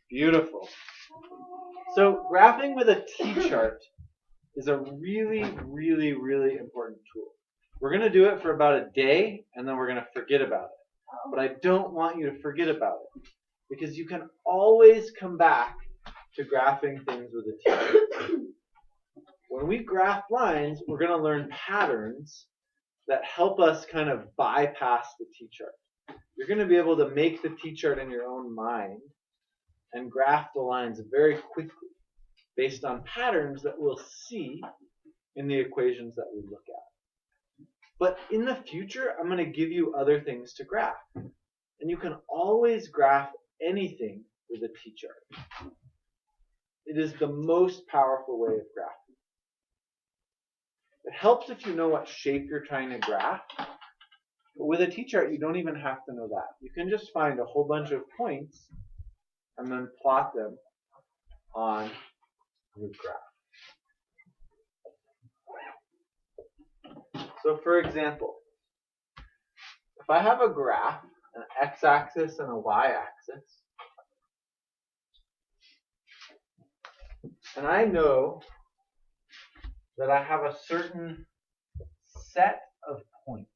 Beautiful. So graphing with a T-chart is a really, really, really important tool. We're going to do it for about a day, and then we're going to forget about it. But I don't want you to forget about it, because you can always come back to graphing things with a T-chart. When we graph lines, we're going to learn patterns that help us kind of bypass the T-chart. You're going to be able to make the T-chart in your own mind and graph the lines very quickly based on patterns that we'll see in the equations that we look at. But in the future, I'm going to give you other things to graph. And you can always graph anything with a T-chart. It is the most powerful way of graphing. It helps if you know what shape you're trying to graph. But with a T-chart, you don't even have to know that. You can just find a whole bunch of points and then plot them on your graph. So for example, if I have a graph, an x-axis and a y-axis, and I know that I have a certain set of points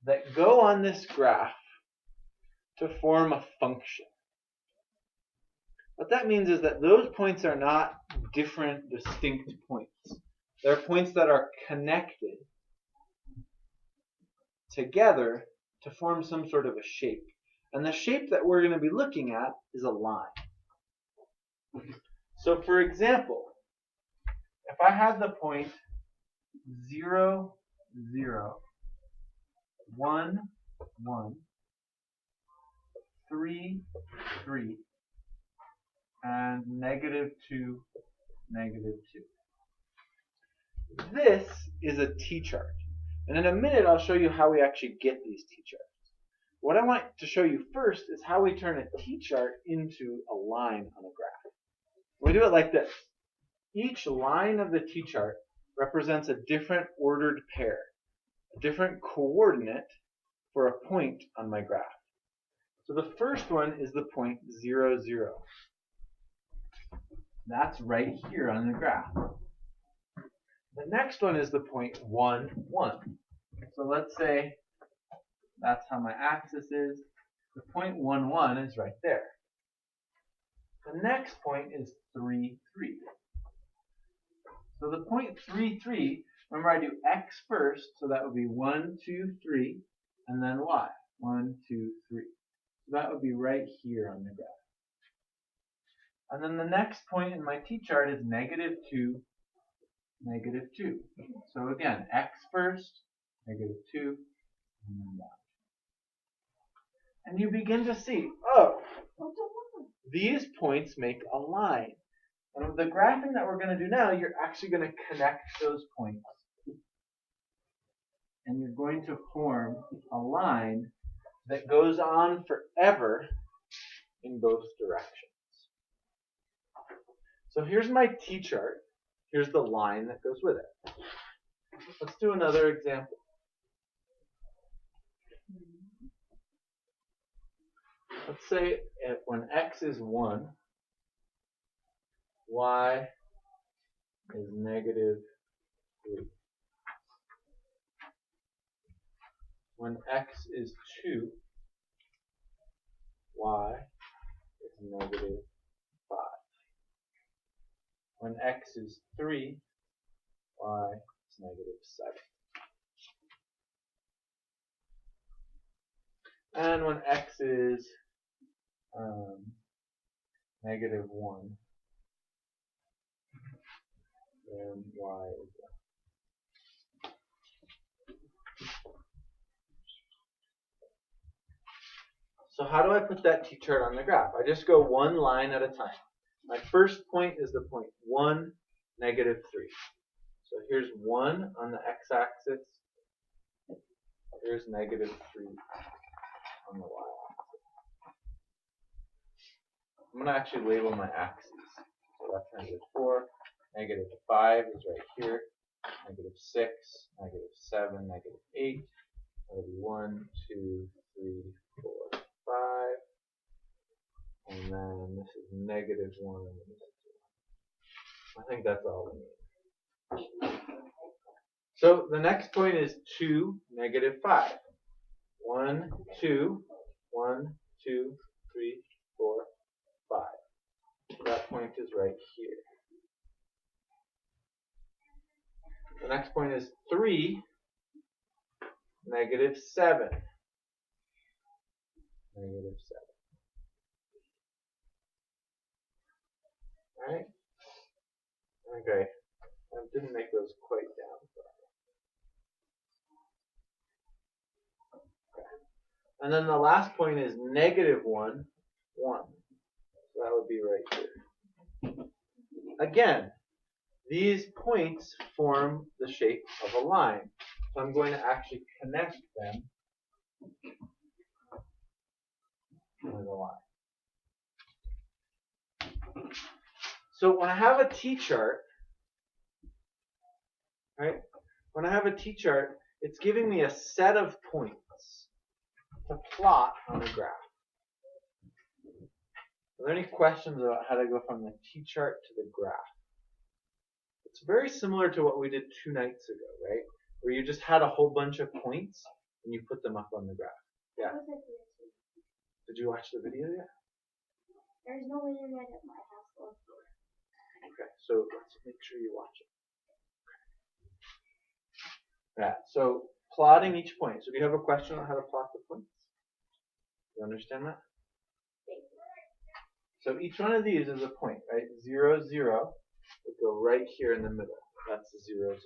that go on this graph to form a function. What that means is that those points are not different, distinct points. They're points that are connected together to form some sort of a shape. And the shape that we're going to be looking at is a line. So for example, if I had the point 0, 0, 1, 1, 3, 3, and -2, -2. This is a T-chart. And in a minute, I'll show you how we actually get these T-charts. What I want to show you first is how we turn a T-chart into a line on a graph. We do it like this. Each line of the T-chart represents a different ordered pair, a different coordinate for a point on my graph. So the first one is the point 0, 0. That's right here on the graph. The next one is the point 1, 1. So let's say that's how my axis is. The point 1, 1 is right there. The next point is 3, 3. So the point 3, 3, remember I do x first, so that would be 1, 2, 3, and then y. 1, 2, 3. So that would be right here on the graph. And then the next point in my T-chart is -2, -2. So again, x first, -2, and then down. And you begin to see, oh, these points make a line. And with the graphing that we're going to do now, you're actually going to connect those points. And you're going to form a line that goes on forever in both directions. So here's my T-chart. Here's the line that goes with it. Let's do another example. Let's say when x is 1, y is -3. When x is 2, y is -5. When x is 3, y is -7. And when x is -1, then y is 1. So how do I put that T-chart on the graph? I just go one line at a time. My first point is the point 1, -3. So here's 1 on the x-axis. Here's -3 on the y-axis. I'm going to actually label my axes. So that's -4, -5 is right here, -6, -7, -8. That'll be 1, 2, 3, 4, then this is negative 1, and this is 1. I think that's all we need. So the next point is 2, negative 5. 1, 2, 1, 2, 3, 4, 5. That point is right here. The next point is 3, negative 7. Negative 7. Alright? Okay. I didn't make those quite down. Okay. And then the last point is negative 1, 1. So that would be right here. Again, these points form the shape of a line. So I'm going to actually connect them with a line. So when I have a T-chart, right? When I have a T-chart, it's giving me a set of points to plot on a graph. Are there any questions about how to go from the T-chart to the graph? It's very similar to what we did 2 nights ago, right? Where you just had a whole bunch of points and you put them up on the graph. Yeah. Did you watch the video yet? There's no internet at my house. Okay, so let's make sure you watch it. Yeah, so plotting each point. So do you have a question on how to plot the points? You understand that? So each one of these is a point, right? 0, 0 would go right here in the middle. That's the 0, 0.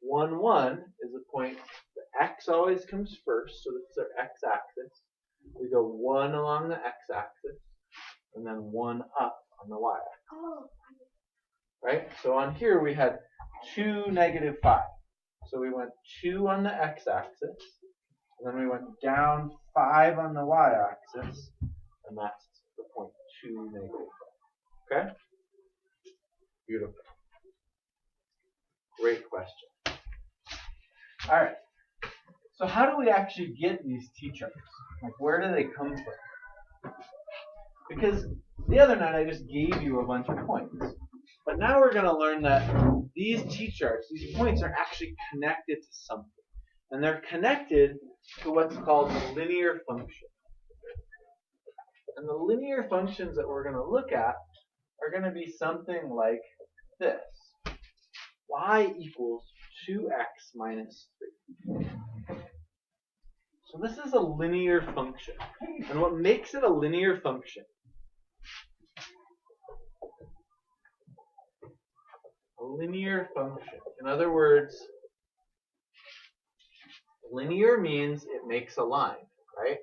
1, 1 is a point. The x always comes first, so this is our x-axis. We go 1 along the x-axis, and then 1 up on the y-axis. Right? So on here we had 2, negative 5. So we went 2 on the x-axis, and then we went down 5 on the y-axis, and that's the point 2, negative 5. Okay? Beautiful. Great question. All right. So how do we actually get these T-charts? Like, where do they come from? Because the other night I just gave you a bunch of points. But now we're going to learn that these T-charts, these points, are actually connected to something. And they're connected to what's called a linear function. And the linear functions that we're going to look at are going to be something like this. Y equals 2x minus 3. So this is a linear function. And what makes it a linear function? A linear function. In other words, linear means it makes a line, right?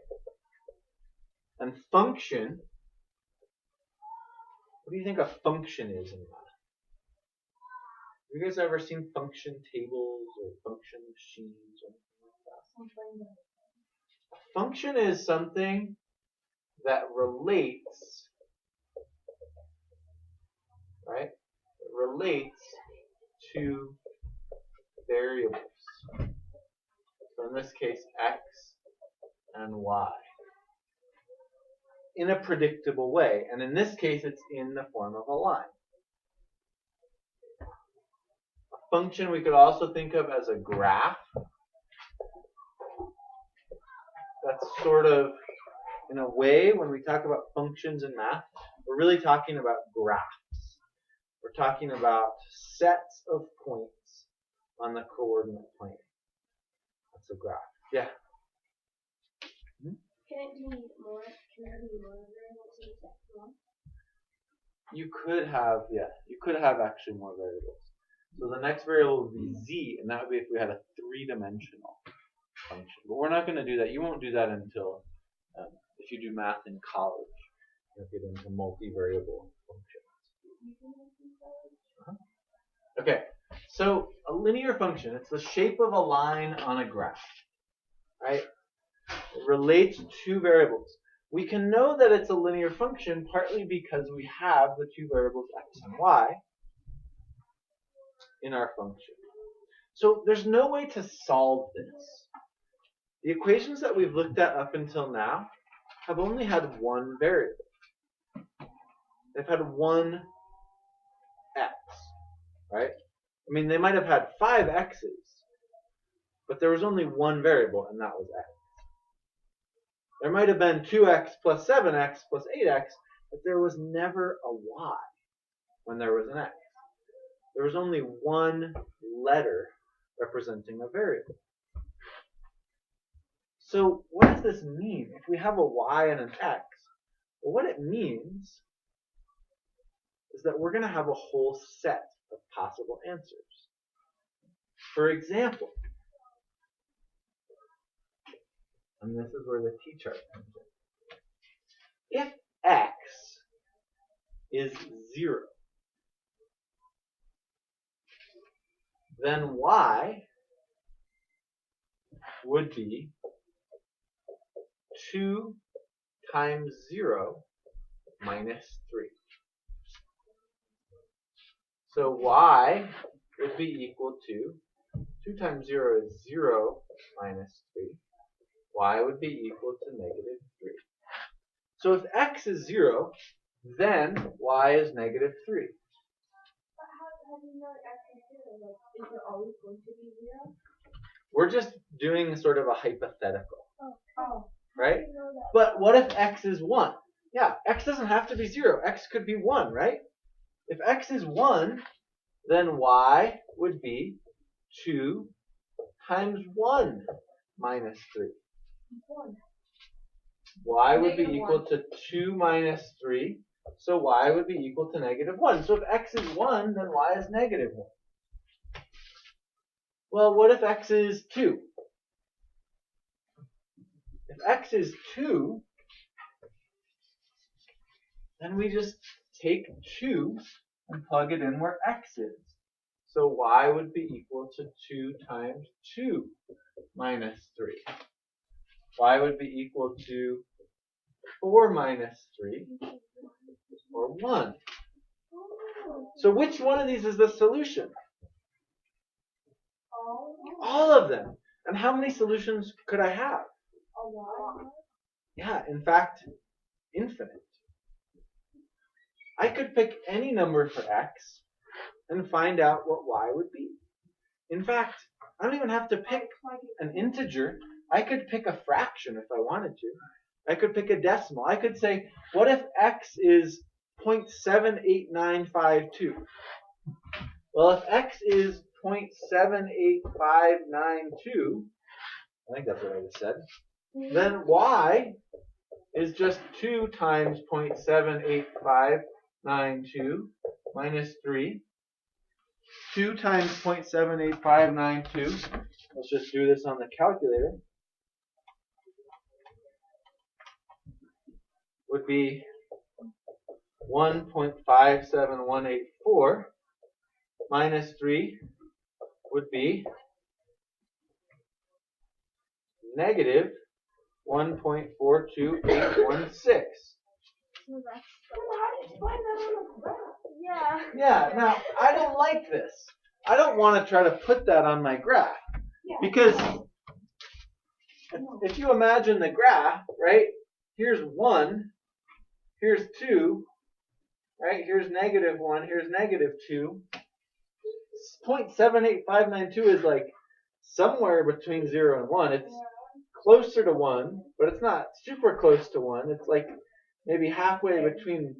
And function, what do you think a function is in math? Have you guys ever seen function tables or function machines or anything like that? A function is something that relates, right? It relates to variables. So in this case, x and y. In a predictable way. And in this case, it's in the form of a line. A function we could also think of as a graph. That's sort of, in a way, when we talk about functions in math, we're really talking about graphs. We're talking about sets of points on the coordinate plane. That's a graph. Yeah? Can it be more? Can there be more variables in step 1? You could have actually more variables. So the next variable would be z, and that would be if we had a 3-dimensional function. But we're not going to do that. You won't do that until if you do math in college. You'll get into multivariable functions. Okay, so a linear function, it's the shape of a line on a graph, right? It relates to variables. We can know that it's a linear function partly because we have the two variables x and y in our function. So there's no way to solve this. The equations that we've looked at up until now have only had one variable. They've had one x, right? I mean, they might have had 5 x's, but there was only one variable, and that was x. There might have been 2x plus 7x plus 8x, but there was never a y when there was an x. There was only one letter representing a variable. So what does this mean if we have a y and an x? Well, what it means is that we're going to have a whole set of possible answers. For example, and this is where the t-chart comes in. If x is 0, then y would be 2 times 0 minus 3. So y would be equal to 2 times 0 is 0 minus 3. Y would be equal to negative 3. So if x is 0, then y is negative 3. But how do you know x is 0? Like, is it always going to be 0? We're just doing sort of a hypothetical. Oh. Right? How do you know that? But what if x is 1? Yeah, x doesn't have to be 0. X could be 1, right? If x is 1, then y would be 2 times 1 minus 3. 1. Y would be Negative equal 1. to 2 minus 3. So y would be equal to negative 1. So if x is 1, then y is negative 1. Well, what if x is 2? If x is 2, then we just take 2 and plug it in where x is. So y would be equal to 2 times 2 minus 3. Y would be equal to 4 minus 3, or 1. So which one of these is the solution? All of them. And how many solutions could I have? A lot. Yeah, in fact, infinite. I could pick any number for x and find out what y would be. In fact, I don't even have to pick an integer. I could pick a fraction if I wanted to. I could pick a decimal. I could say, what if x is 0.78952? Well, if x is 0.78592, I think that's what I just said, then y is just 2 times 0.78592 minus 3. 2 times 0.78592. Let's just do this on the calculator. Would be 1.57184 minus 3 would be negative 1.42816. Yeah. Yeah, now I don't like this. I don't want to try to put that on my graph. Because if you imagine the graph, right? Here's 1, here's 2, right? Here's negative 1, here's negative 2. 0.78592 is like somewhere between 0 and 1. It's closer to 1, but it's not super close to 1. It's like maybe halfway between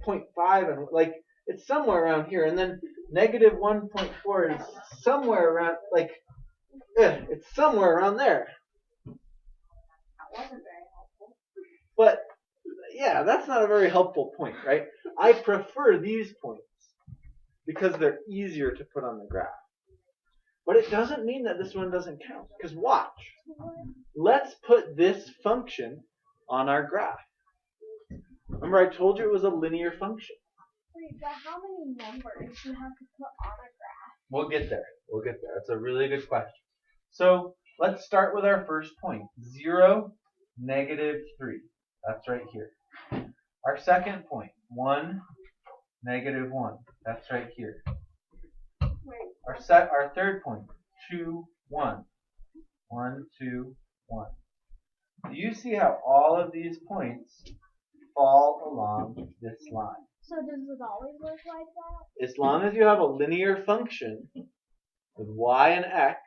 0.5 and like it's somewhere around here. And then negative 1.4 is somewhere around like it's somewhere around there. That wasn't very helpful. But yeah, that's not a very helpful point, right? I prefer these points because they're easier to put on the graph. But it doesn't mean that this one doesn't count. Because watch. Let's put this function on our graph. Remember I told you it was a linear function. Wait, but how many numbers do you have to put on a graph? We'll get there. That's a really good question. So let's start with our first point. 0, negative 3. That's right here. Our second point. 1, negative 1. That's right here. Wait. Our third point. 2, 1. 1, 2, 1. Do you see how all of these points fall along this line. So does it always look like that? As long as you have a linear function with y and x,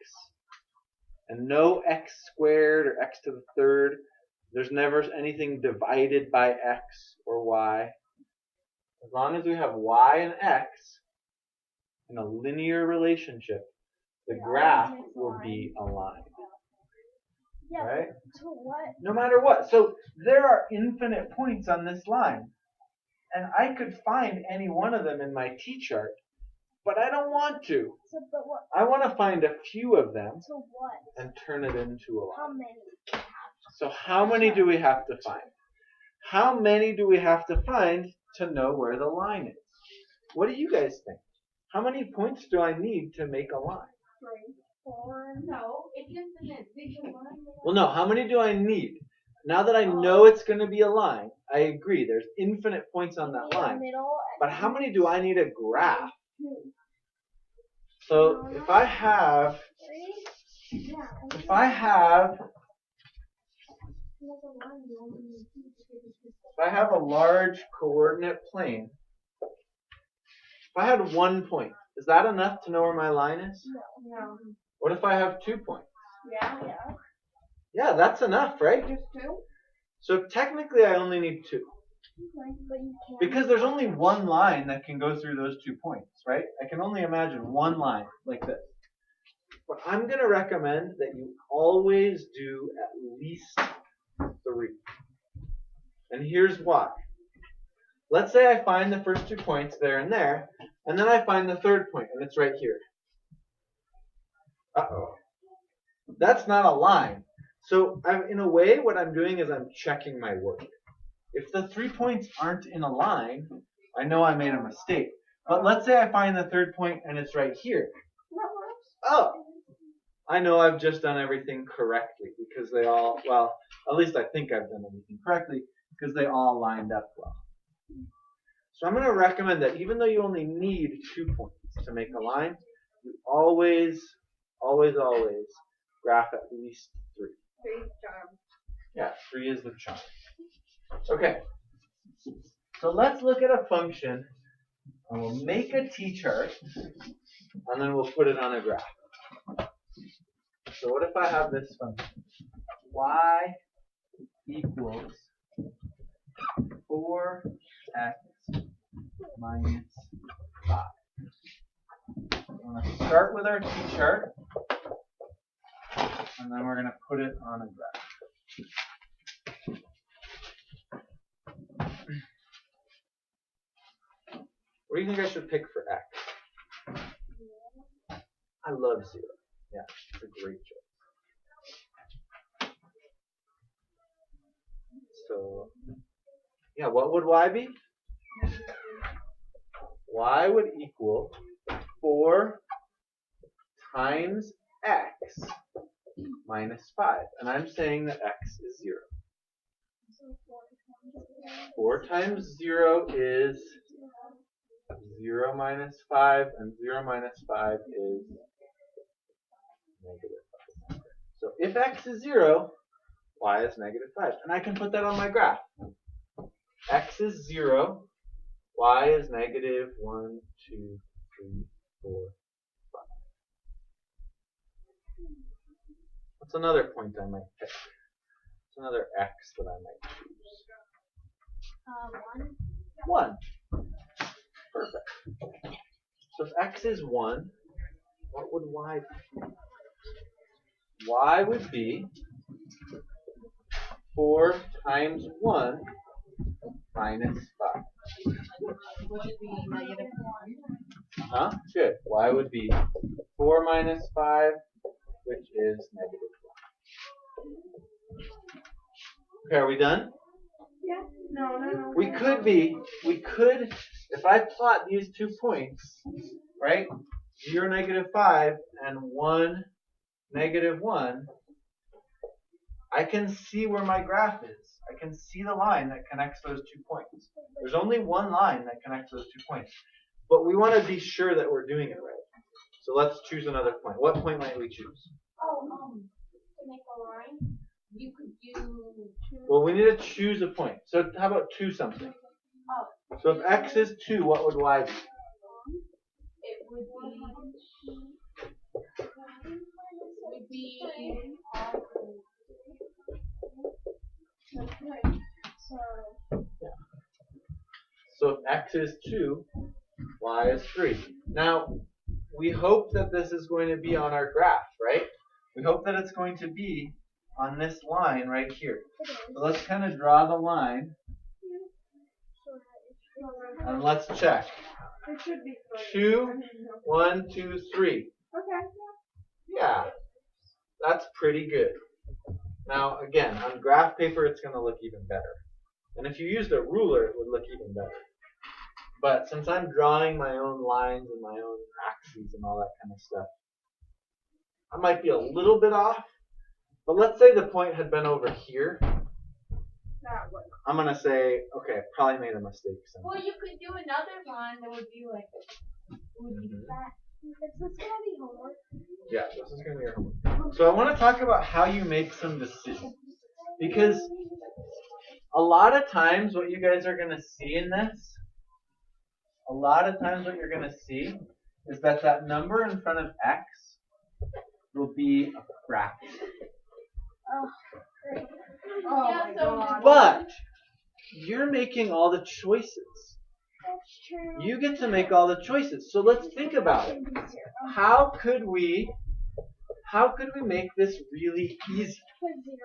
and no x squared or x to the third, there's never anything divided by x or y. As long as we have y and x in a linear relationship, the graph will be a line. Yeah, right? to what? No matter what. So there are infinite points on this line. And I could find any one of them in my t-chart, but I don't want to. So, but what? I want to find a few of them To what? and turn it into a line. How many? So how many do we have to find? How many do we have to find to know where the line is? What do you guys think? How many points do I need to make a line? 3, 4. No, it's infinite. Well, no. How many do I need? Now that I know it's going to be a line, I agree. There's infinite points on that line. But how many do I need a graph? So if I have a large coordinate plane, if I had 1 point, is that enough to know where my line is? No. What if I have 2 points? Yeah. Yeah, that's enough, right? Just 2? So technically I only need 2. But you can't. Because there's only one line that can go through those 2 points, right? I can only imagine one line like this. But I'm going to recommend that you always do at least 3. And here's why. Let's say I find the first 2 points there, and then I find the third point, and it's right here. Uh-oh. That's not a line. So in a way, what I'm doing is I'm checking my work. If the 3 points aren't in a line, I know I made a mistake. But let's say I find the third point and it's right here. Oh, I know I've just done everything correctly because they all, well, at least I think I've done everything correctly because they all lined up well. So I'm going to recommend that even though you only need 2 points to make a line, you always graph at least 3. 3 charm. Yeah, 3 is the charm. Okay, so let's look at a function, and we'll make a t-chart, and then we'll put it on a graph. So what if I have this function? Y equals 4x minus 5. I'm going to start with our t-chart, and then we're going to put it on a graph. What do you think I should pick for x? I love 0. Yeah, it's a great choice. So, yeah, what would y be? Y would equal 4 times x minus 5. And I'm saying that x is 0. 4 times 0 is 0 minus 5, and 0 minus 5 is negative 5. So if x is 0, y is negative 5. And I can put that on my graph. X is 0, y is negative 1, 2, 3, 4, 5. What's another point I might pick? What's another x that I might choose? 1. Perfect. So if x is 1, what would y be? Y would be 4 times 1 minus 5. Would it be negative 1? Huh? Good. Y would be 4 minus 5, which is negative 1. Okay, are we done? Yeah. No. We could, if I plot these 2 points, right? 0, negative 5, and 1, negative 1, I can see where my graph is. I can see the line that connects those 2 points. There's only one line that connects those 2 points. But we want to be sure that we're doing it right. So let's choose another point. What point might we choose? To make a line? You could do 2. Well, we need to choose a point. So how about 2 something? Oh. So if x is 2, what would y be? It would be okay. So if x is 2, y is 3. Now, we hope that this is going to be on our graph, right? We hope that it's going to be on this line right here. So let's kind of draw the line, and let's check. It should be 2, 1, 2, 3. Okay. Yeah, that's pretty good. Now, again, on graph paper, it's going to look even better. And if you used a ruler, it would look even better. But since I'm drawing my own lines and my own axes and all that kind of stuff, I might be a little bit off. But let's say the point had been over here. That way. I'm going to say, okay, probably made a mistake somewhere. Well, you could do another line that would be like, it would be flat. Is this going to be homework? Yeah, this is going to be your homework. So I want to talk about how you make some decisions. Because a lot of times what you guys are going to see in this, is that number in front of x will be a fraction. Oh, great. Oh, yeah, my God. But you're making all the choices. That's true. You get to make all the choices. So let's think about it. How could we make this really easy? Put 0.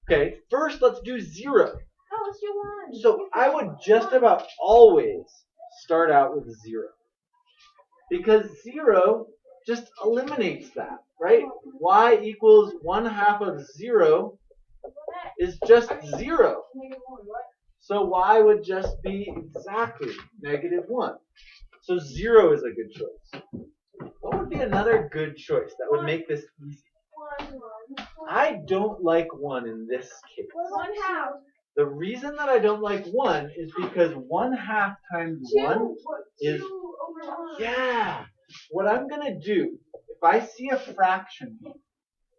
Okay, first let's do 0. Oh, let's do 1. So I would just about always start out with 0. Because 0 just eliminates that, right? Y equals 1/2 of 0 is just 0. So y would just be exactly -1. So 0 is a good choice. What would be another good choice that would make this easy? 1. I don't like 1 in this case. 1/2. The reason that I don't like 1 is because 1/2 times 1 is... 2 over 1. Yeah. What I'm going to do, if I see a fraction,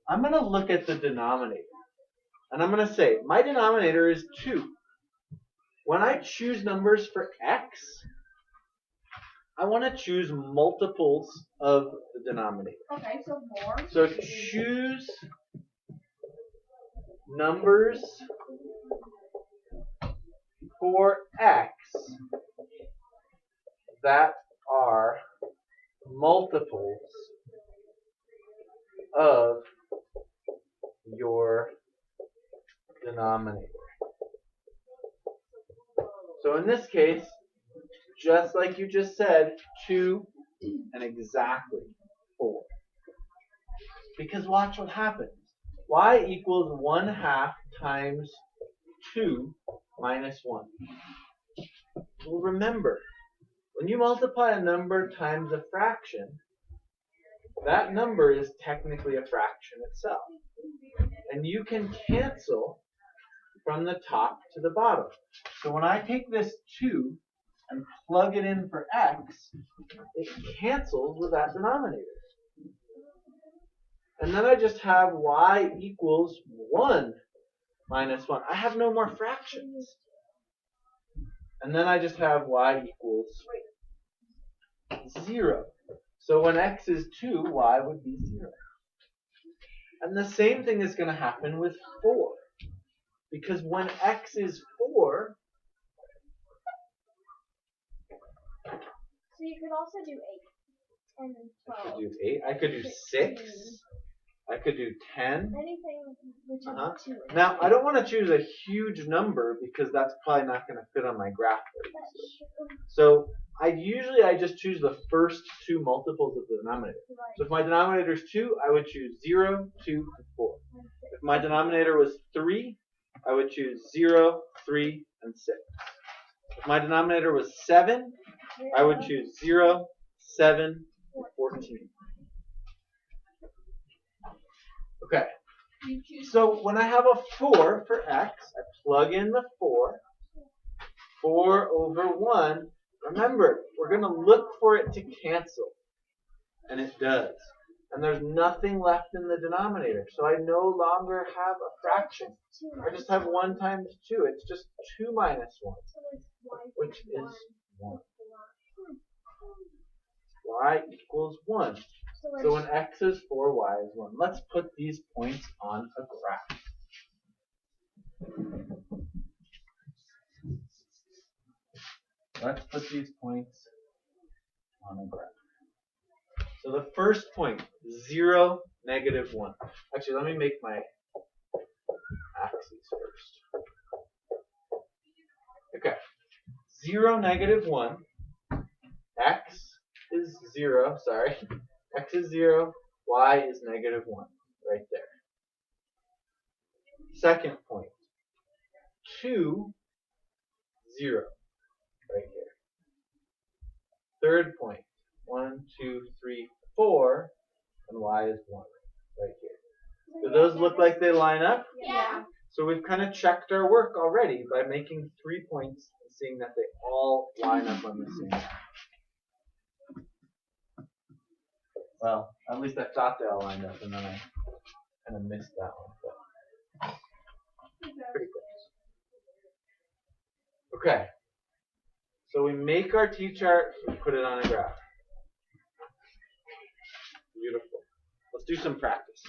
I'm going to look at the denominator. And I'm going to say, my denominator is 2. When I choose numbers for x, I want to choose multiples of the denominator. Okay, so more. So choose numbers for x that are multiples of your denominator. So in this case, just like you just said, 2 and exactly 4. Because watch what happens. Y equals 1/2 times 2 minus 1. Well, remember, when you multiply a number times a fraction, that number is technically a fraction itself. And you can cancel from the top to the bottom. So when I take this 2 and plug it in for x, it cancels with that denominator. And then I just have y equals 1 minus 1. I have no more fractions. And then I just have y equals 0. So when x is 2, y would be 0. And the same thing is going to happen with 4. Because when x is 4... So you could also do 8 and 12. I could do 8. I could do 6. I could do 10. Anything which is 2. Now, I don't want to choose a huge number because that's probably not going to fit on my graph very easily. So I just choose the first 2 multiples of the denominator. So if my denominator is 2, I would choose 0, 2, and 4. If my denominator was 3, I would choose 0, 3, and 6. If my denominator was 7, I would choose 0, 7, and 14. Okay. So when I have a 4 for x, I plug in the 4. 4 over 1. Remember, we're going to look for it to cancel. And it does. And there's nothing left in the denominator. So I no longer have a fraction. I just have 1 times 2. It's just 2 minus 1, which is 1. Y equals 1. So when x is 4, y is 1. Let's put these points on a graph. Let's put these points on a graph. So the first point, 0, negative 1. Actually, let me make my axes first. Okay. 0, negative 1. X is 0, sorry. X is 0, y is negative 1, right there. Second point, 2, 0, right here. Third point, 1, 2, 3, 4, and y is 1, right here. Do those look like they line up? Yeah. So we've kind of checked our work already by making 3 points and seeing that they all line up on the same line. Well, at least I thought they all lined up, and then I kind of missed that one. But pretty close. Okay. So we make our T-chart, we put it on a graph. Beautiful. Let's do some practice.